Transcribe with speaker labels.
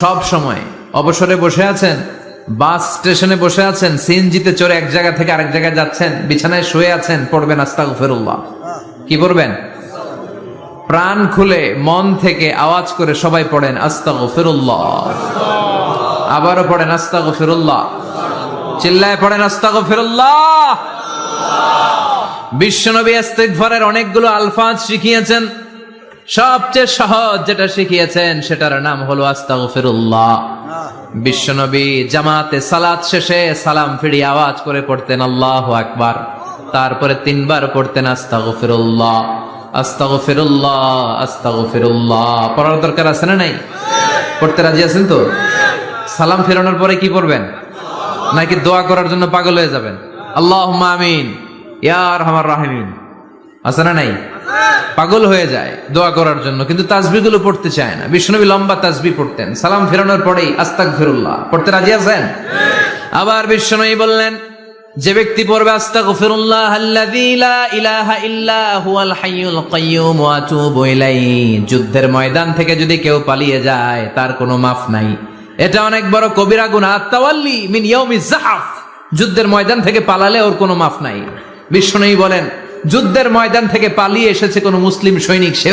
Speaker 1: সব সময় অবসরে বসে আছেন, বাস স্টেশনে বসে আছেন, সিএনজিতে চড়ে এক জায়গা থেকে আরেক জায়গায় যাচ্ছেন, বিছানায় শুয়ে আছেন, পড়বেন আস্তাগফিরুল্লাহ। কি পড়বেন? প্রাণ খুলে মন থেকে আওয়াজ করে সবাই পড়েন আস্তাগফিরুল্লাহ। আবারও পড়েন আস্তাগফিরুল্লাহ। চিল্লায় পড়েন আস্তাগফিরুল্লাহ। বিশ্বনবী ইস্তিগফারের অনেকগুলো আলফাজ শিখিয়েছেন। সবচেয়ে সহজ যেটা শিখিয়েছেন সেটার নাম হলো আস্তাগফিরুল্লাহ। বিশ্বনবী জামাতে সালাত শেষে সালাম ফিরিয়ে আওয়াজ করে পড়তেন আল্লাহু আকবার, তারপরে 3 বার পড়তেন আস্তাগফিরুল্লাহ আস্তাগফিরুল্লাহ আস্তাগফিরুল্লাহ। পড়ার দরকার আছে না নাই? পড়তে রাজি আছেন তো? সালাম ফেরানোর পরে কি করবেন? নাকি দোয়া করার জন্য পাগল হয়ে যাবেন? আল্লাহুম্মা আমিন ইয়া আরহামার রাহিমিন আছে না নাই? পাগল হয়ে যায় দোয়া করার জন্য, কিন্তু তাসবিহগুলো পড়তে চায় না। বিশ্বনবী লম্বা তাসবিহ পড়তেন, সালাম ফেরানোর পরেই আস্তাগফিরুল্লাহ। পড়তে রাজি আছেন? আবার বিশ্বনবী বললেন, যে ব্যক্তি পড়বে আস্তাগফিরুল্লাহ আল্লাযী লা ইলাহা ইল্লা হুয়াল হাইয়ুল কাইয়্যুম ওয়া আতুবু ইলাইহি, যুদ্ধের ময়দান থেকে যদি কেউ পালিয়ে যায় তার কোনো মাফ নাই। এটা অনেক বড় কবিরা গুনাহ। তাওয়াল্লি মিন ইয়াউমিজ যাহফ, যুদ্ধের ময়দান থেকে পালালে ওর কোনো মাফ নাই। বিশ্বনবী বলেন, যুদ্ধের ময়দান থেকে পালিয়ে এসেছে কোন মুসলিম সৈনিক, সে